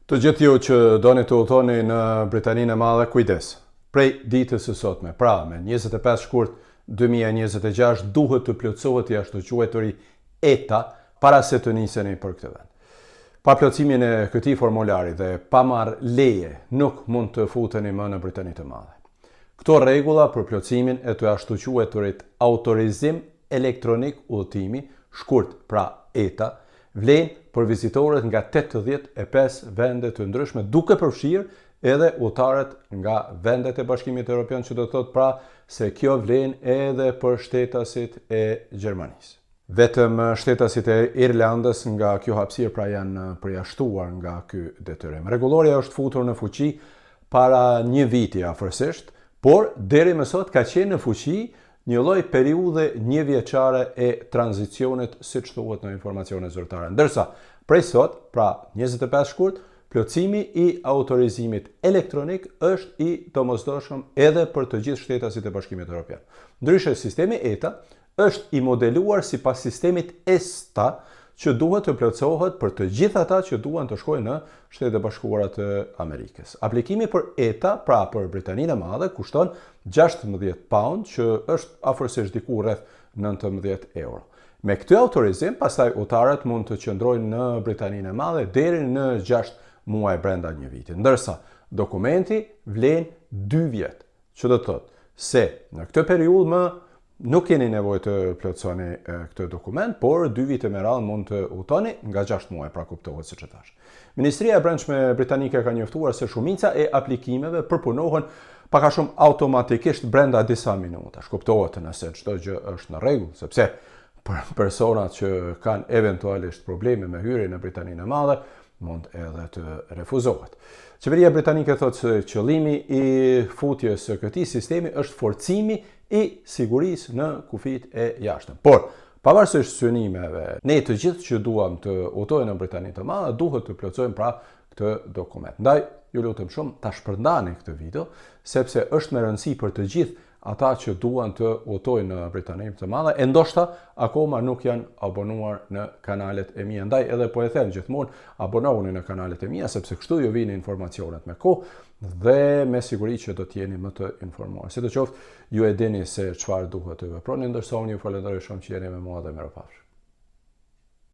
Të gjithë ju që doni të udhëtoni në Britaninë e Madhe, kujdes. Prej ditës së sotme, pra me 25 shkurt 2026, duhet të plotësohet jashtë quajturi ETA para se të niseni për këtë vend. Pa plotësimin e këtij formulari dhe pa marrë leje, nuk mund të futeni më në Britaninë e Madhe. Këto rregulla për plotësimin e të jashtë quajturit autorizim elektronik udhëtimi, shkurt pra ETA, vlen për vizitorët nga 85 vende të ndryshme, duke përfshirë edhe udhëtarët nga vendet e Bashkimit Evropian, që do të thotë pra se kjo vlen edhe për shtetasit e Gjermanisë. Vetëm shtetasit e Irlandës nga kjo hapësirë pra janë përjashtuar nga ky detyrim. Rregulloria është futur në fuqi para një viti afërsisht, por deri më sot ka qenë në fuqi një lloj periudhe një vjeçare e tranzicionit, siç thuhet në informacionet zyrtare. Ndërsa prej sot, pra 25 shkurt, plotësimi i autorizimit elektronik është i domosdoshëm edhe për të gjithë shtetasit e Bashkimit Evropian. Ndryshe, sistemi ETA është i modeluar sipas sistemit ESTA, që duhet të plotësohet për të gjithë ata që duan të shkojnë në Shtetet e Bashkuara të Amerikës. Aplikimi për ETA, pra për Britaninë e Madhe, kushton 16 pound, që është afërsisht diku rreth 19 euro. Me këtë autorizim, pastaj udhëtarët mund të qëndrojnë në Britaninë e Madhe deri në 6 muaj brenda një viti. Ndërsa dokumenti vlen 2 vjet, që do të thotë se në këtë periudhë nuk keni nevojë të plotësoni këtë dokument, por 2 vite me radhë mund të udhëtoni nga 6 muaj, pra kuptohet siç e thash. Ministria e Brendshme britanike ka njoftuar se shumica e aplikimeve përpunohen pak a shumë automatikisht brenda disa minutash. Kuptohet nëse çdo gjë është në rregull, sepse për personat që kanë eventualisht probleme me hyrjen në Britaninë e Madhe, mund edhe të refuzohet. Qeveria britanike thotë se qëllimi i futjes së këtij sistemi është forcimi i sigurisë në kufijtë e jashtëm. Por, pavarësisht synimeve, ne të gjithë që duam të udhtojmë në Britaninë të Madhe, duhet të plotësojmë pra këtë dokument. Ndaj, ju lutem shumë ta shpërndani këtë video, sepse është me rëndësi për të gjithë ata që duan të udhtojnë në Britaninë të Madhe, e ndoshta akoma nuk janë abonuar në kanalet e mia. Ndaj edhe po e them gjithmonë, abonohuni në kanalet e mia, sepse kështu ju vijnë informacionet me kohë dhe me siguri që do të jeni më të informuar. Sidoqoftë, ju e dini se çfarë duhet të veproni, ndërsa unë ju falenderoj shumë që jeni me mua dhe mirupafshim.